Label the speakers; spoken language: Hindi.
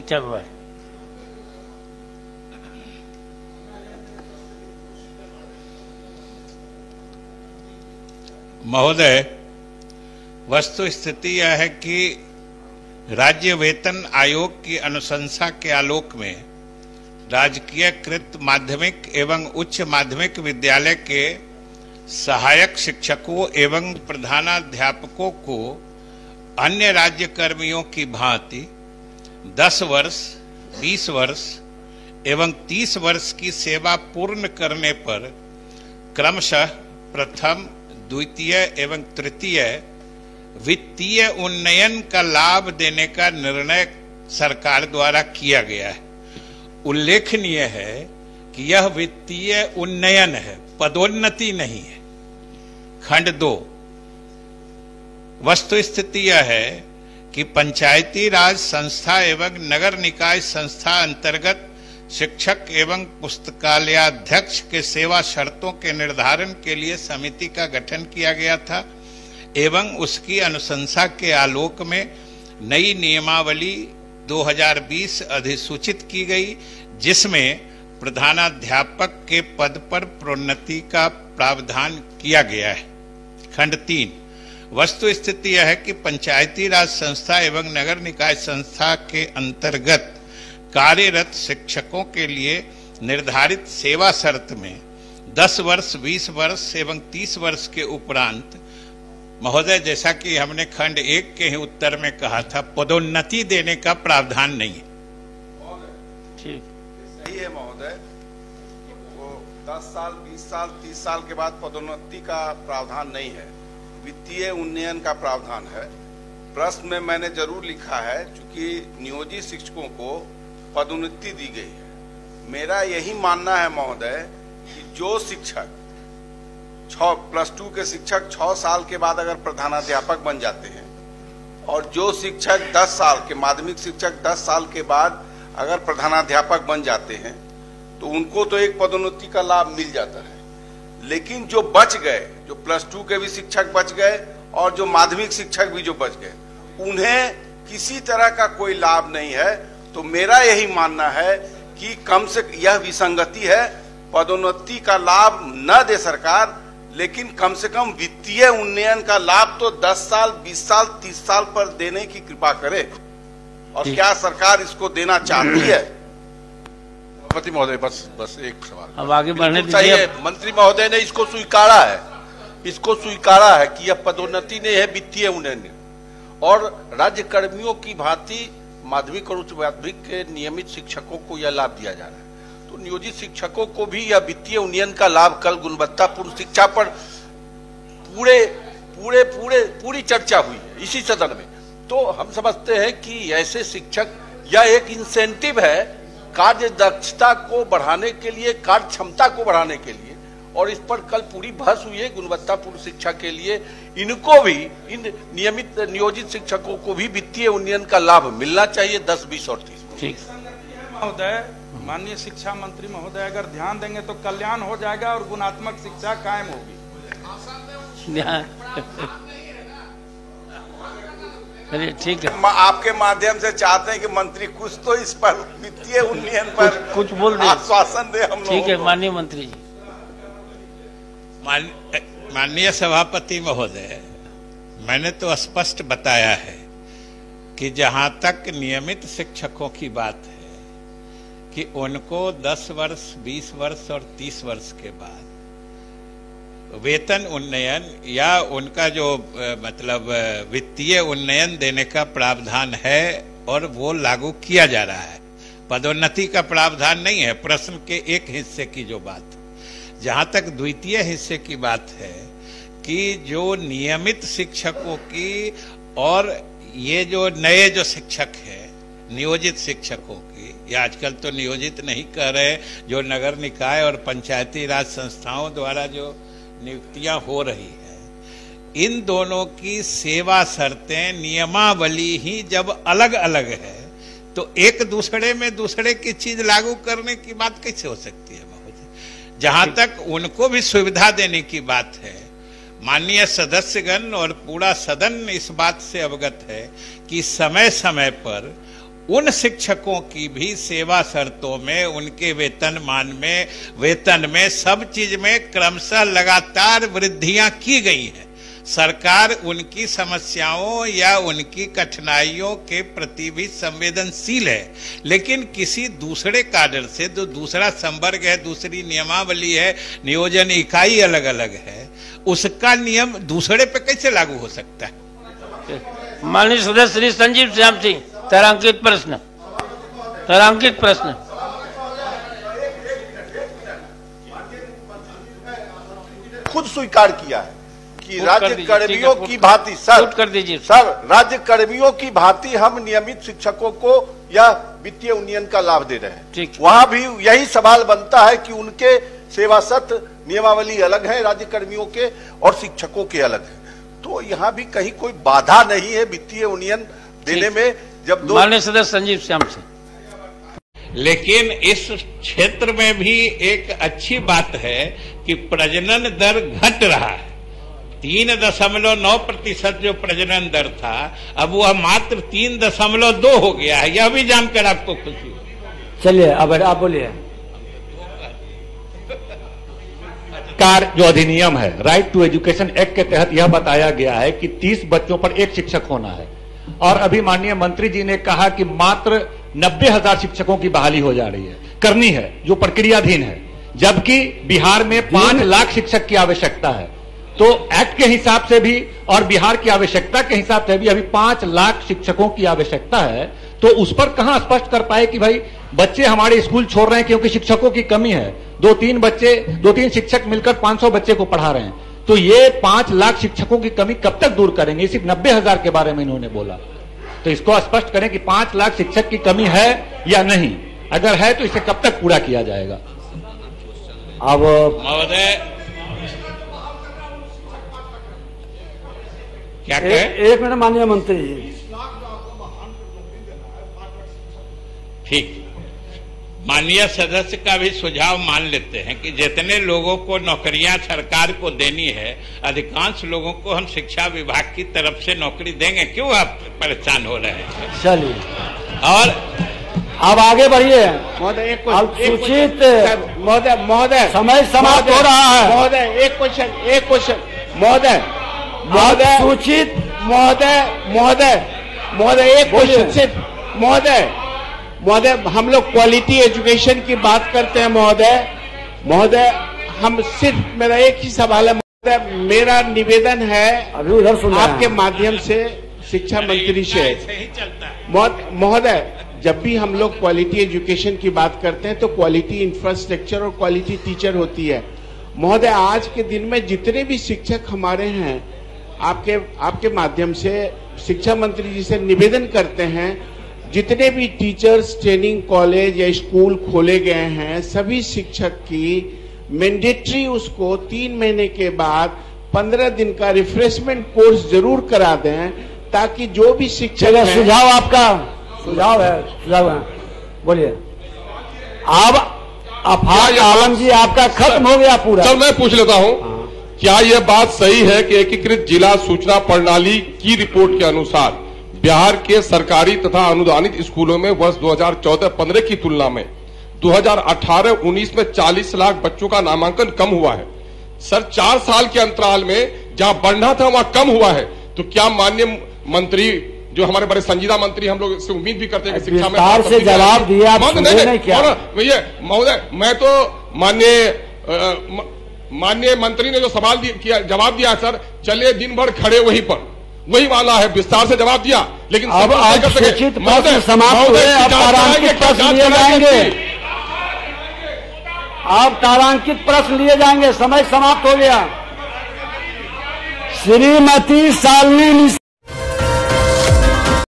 Speaker 1: शिक्षा विभाग।
Speaker 2: महोदय, वस्तु स्थिति यह है कि राज्य वेतन आयोग की अनुशंसा के आलोक में राजकीयकृत माध्यमिक एवं उच्च माध्यमिक विद्यालय के सहायक शिक्षकों एवं प्रधानाध्यापकों को अन्य राज्य कर्मियों की भांति 10 वर्ष, 20 वर्ष एवं 30 वर्ष की सेवा पूर्ण करने पर क्रमशः प्रथम, द्वितीय एवं तृतीय वित्तीय उन्नयन का लाभ देने का निर्णय सरकार द्वारा किया गया है। उल्लेखनीय है कि यह वित्तीय उन्नयन है, पदोन्नति नहीं है। खंड 2, वस्तु स्थिति यह है कि पंचायती राज संस्था एवं नगर निकाय संस्था अंतर्गत शिक्षक एवं पुस्तकालयाध्यक्ष के सेवा शर्तों के निर्धारण के लिए समिति का गठन किया गया था एवं उसकी अनुशंसा के आलोक में नई नियमावली 2020 अधिसूचित की गई, जिसमें प्रधानाध्यापक के पद पर प्रोन्नति का प्रावधान किया गया है। खंड 3, वस्तु स्थिति यह है कि पंचायती राज संस्था एवं नगर निकाय संस्था के अंतर्गत कार्यरत शिक्षकों के लिए निर्धारित सेवा शर्त में 10 वर्ष, 20 वर्ष एवं 30 वर्ष के उपरांत, महोदय जैसा कि हमने खंड 1 के ही उत्तर में कहा था, पदोन्नति देने का प्रावधान नहीं है।
Speaker 3: ठीक, सही है महोदय। वो 10 साल, 20 साल, 30 साल के बाद पदोन्नति का प्रावधान नहीं है, वित्तीय उन्नयन का प्रावधान है। प्रश्न में मैंने जरूर लिखा है, चूंकि नियोजित शिक्षकों को पदोन्नति दी गई है। मेरा यही मानना है महोदय कि जो शिक्षक +2 के शिक्षक 6 साल के बाद अगर प्रधानाध्यापक बन जाते हैं और जो शिक्षक 10 साल के माध्यमिक शिक्षक 10 साल के बाद अगर प्रधानाध्यापक बन जाते हैं तो उनको तो एक पदोन्नति का लाभ मिल जाता है। लेकिन जो बच गए, जो +2 के भी शिक्षक बच गए और जो माध्यमिक शिक्षक भी जो बच गए, उन्हें किसी तरह का कोई लाभ नहीं है। तो मेरा यही मानना है कि कम से यह विसंगति है, पदोन्नति का लाभ न दे सरकार, लेकिन कम से कम वित्तीय उन्नयन का लाभ तो 10 साल, 20 साल, 30 साल पर देने की कृपा करे। और क्या सरकार इसको देना चाहती है?
Speaker 4: सभापति महोदय, बस एक सवाल,
Speaker 1: अब आगे बढ़ने दीजिए।
Speaker 4: मंत्री महोदय ने इसको स्वीकारा है कि यह पदोन्नति नहीं है, वित्तीय उन्नयन। और राज्य कर्मियों की भांति माध्यमिक और उच्च माध्यमिक के नियमित शिक्षकों को यह लाभ दिया जा रहा है। तो नियोजित शिक्षकों को भी यह वित्तीय उन्नयन का लाभ, कल गुणवत्तापूर्ण शिक्षा पर पूरी चर्चा हुई है इसी सदन में। तो हम समझते हैं कि ऐसे शिक्षक, यह एक इंसेंटिव है कार्य दक्षता को बढ़ाने के लिए, कार्य क्षमता को बढ़ाने के लिए, और इस पर कल पूरी बहस हुई है। गुणवत्तापूर्ण शिक्षा के लिए इनको भी, इन नियमित नियोजित शिक्षकों को भी वित्तीय उन्नयन का लाभ मिलना चाहिए 10, 20 और 30।
Speaker 1: ठीक
Speaker 5: महोदय, माननीय शिक्षा मंत्री महोदय अगर ध्यान देंगे तो कल्याण हो जाएगा और गुणात्मक शिक्षा कायम होगी।
Speaker 1: ठीक है,
Speaker 3: आपके माध्यम से चाहते हैं कि मंत्री कुछ तो इस पर वित्तीय उन्नयन पर
Speaker 1: कुछ बोल दे,
Speaker 3: आश्वासन दे हम लोग।
Speaker 1: ठीक है माननीय मंत्री जी।
Speaker 2: माननीय सभापति महोदय, मैंने तो स्पष्ट बताया है कि जहां तक नियमित शिक्षकों की बात है कि उनको 10 वर्ष, 20 वर्ष और 30 वर्ष के बाद वेतन उन्नयन या उनका जो मतलब वित्तीय उन्नयन देने का प्रावधान है और वो लागू किया जा रहा है। पदोन्नति का प्रावधान नहीं है। प्रश्न के एक हिस्से की जो बात, जहां तक द्वितीय हिस्से की बात है कि जो नियमित शिक्षकों की और ये जो नए जो शिक्षक है नियोजित शिक्षकों की, या आजकल तो नियोजित नहीं कर रहे, जो नगर निकाय और पंचायती राज संस्थाओं द्वारा जो नियुक्तियां हो रही है, इन दोनों की सेवा शर्तें, नियमावली ही जब अलग अलग है तो एक दूसरे की चीज लागू करने की बात कैसे हो सकती है महोदय? जहां तक उनको भी सुविधा देने की बात है, माननीय सदस्यगण और पूरा सदन इस बात से अवगत है कि समय समय पर उन शिक्षकों की भी सेवा शर्तों में, उनके वेतन में सब चीज में क्रमशः लगातार वृद्धियां की गई है। सरकार उनकी समस्याओं या उनकी कठिनाइयों के प्रति भी संवेदनशील है, लेकिन किसी दूसरे काडर से, जो दूसरा संवर्ग है, दूसरी नियमावली है, नियोजन इकाई अलग अलग है, उसका नियम दूसरे पे कैसे लागू हो सकता है?
Speaker 1: माननीय सदस्य श्री संजीव श्याम सिंह, तारांकित प्रश्न।
Speaker 3: खुद स्वीकार किया है कि राज्य कर्मियों की भांति
Speaker 1: कर दीजिए
Speaker 3: सर, राज्य कर्मियों की भांति हम नियमित शिक्षकों को या वित्तीय उन्नयन का लाभ दे रहे हैं। वहां भी यही सवाल बनता है कि उनके सेवा शर्त नियमावली अलग है राज्य कर्मियों के और शिक्षकों के अलग है, तो यहाँ भी कहीं कोई बाधा नहीं है वित्तीय उन्नयन देने में। जब दो
Speaker 1: माननीय सदस्य संजीव श्याम सिंह,
Speaker 2: लेकिन इस क्षेत्र में भी एक अच्छी बात है कि प्रजनन दर घट रहा है। 3.9% जो प्रजनन दर था, अब वह मात्र 3.2 हो गया है। यह भी जानकर आपको खुशी हो?
Speaker 6: चलिए अब आप बोलिए।
Speaker 7: कार जो अधिनियम है, राइट टू एजुकेशन एक्ट के तहत यह बताया गया है कि 30 बच्चों पर एक शिक्षक होना है, और अभी माननीय मंत्री जी ने कहा कि मात्र 90,000 शिक्षकों की बहाली हो जा रही है, करनी है, जो प्रक्रियाधीन है, जबकि बिहार में 5 लाख शिक्षक की आवश्यकता है। तो एक्ट के हिसाब से भी और बिहार की आवश्यकता के हिसाब से भी अभी 5 लाख शिक्षकों की आवश्यकता है। तो उस पर कहां स्पष्ट कर पाए कि भाई बच्चे हमारे स्कूल छोड़ रहे हैं क्योंकि शिक्षकों की कमी है। 2-3 शिक्षक मिलकर 500 बच्चे को पढ़ा रहे हैं, तो ये 5 लाख शिक्षकों की कमी कब तक दूर करेंगे? सिर्फ 90,000 के बारे में इन्होंने बोला, तो इसको स्पष्ट करें कि 5 लाख शिक्षक की कमी है या नहीं, अगर है तो इसे कब तक पूरा किया जाएगा?
Speaker 2: अब महोदय क्या कहे?
Speaker 6: एक मिनट माननीय मंत्री जी।
Speaker 2: ठीक, माननीय सदस्य का भी सुझाव मान लेते हैं कि जितने लोगों को नौकरियां सरकार को देनी है, अधिकांश लोगों को हम शिक्षा विभाग की तरफ से नौकरी देंगे। क्यों आप परेशान हो रहे हैं?
Speaker 6: चलिए
Speaker 2: और
Speaker 6: अब आगे बढ़िए
Speaker 8: महोदय।
Speaker 6: सूचित
Speaker 8: महोदय
Speaker 6: समय समाप्त हो रहा है।
Speaker 8: महोदय एक क्वेश्चन महोदय
Speaker 6: सूचित
Speaker 8: महोदय एक क्वेश्चन सिर्फ महोदय हम लोग क्वालिटी एजुकेशन की बात करते हैं महोदय हम सिर्फ, मेरा एक ही सवाल है महोदय, मेरा निवेदन है
Speaker 6: अभी उधर सुन
Speaker 8: आपके माध्यम से शिक्षा मंत्री से। महोदय, जब भी हम लोग क्वालिटी एजुकेशन की बात करते हैं तो क्वालिटी इंफ्रास्ट्रक्चर और क्वालिटी टीचर होती है। महोदय, आज के दिन में जितने भी शिक्षक हमारे हैं, आपके माध्यम से शिक्षा मंत्री जी से निवेदन करते हैं, जितने भी टीचर्स ट्रेनिंग कॉलेज या स्कूल खोले गए हैं, सभी शिक्षक की मैंडेटरी उसको 3 महीने के बाद 15 दिन का रिफ्रेशमेंट कोर्स जरूर करा दें, ताकि जो भी शिक्षक
Speaker 6: सुझाव आपका सुझाव है बोलिए। अब अफाक आलम जी आपका खत्म हो गया पूरा।
Speaker 9: सर मैं पूछ लेता हूं, क्या यह बात सही है कि एकीकृत जिला सूचना प्रणाली की रिपोर्ट के अनुसार बिहार के सरकारी तथा अनुदानित स्कूलों में वर्ष 2014-15 की तुलना में 2018-19 में 40 लाख बच्चों का नामांकन कम हुआ है? सर 4 साल के अंतराल में जहां बढ़ना था वहां कम हुआ है, तो क्या माननीय मंत्री जो हमारे बड़े संजीदा मंत्री, हम लोग इससे उम्मीद भी करते हैं कि शिक्षा में
Speaker 6: से जवाब दिया
Speaker 9: महोदय, मैं तो माननीय मंत्री ने जो सवाल जवाब दिया सर, चलिए दिन भर खड़े वहीं पर, वही वाला है, विस्तार से जवाब दिया, लेकिन
Speaker 6: अब आज सूचित प्रश्न समाप्त हुए, अब तारांकित प्रश्न लिए जाएंगे। अब तारांकित प्रश्न लिए जाएंगे, समय समाप्त हो गया। श्रीमती शालिनी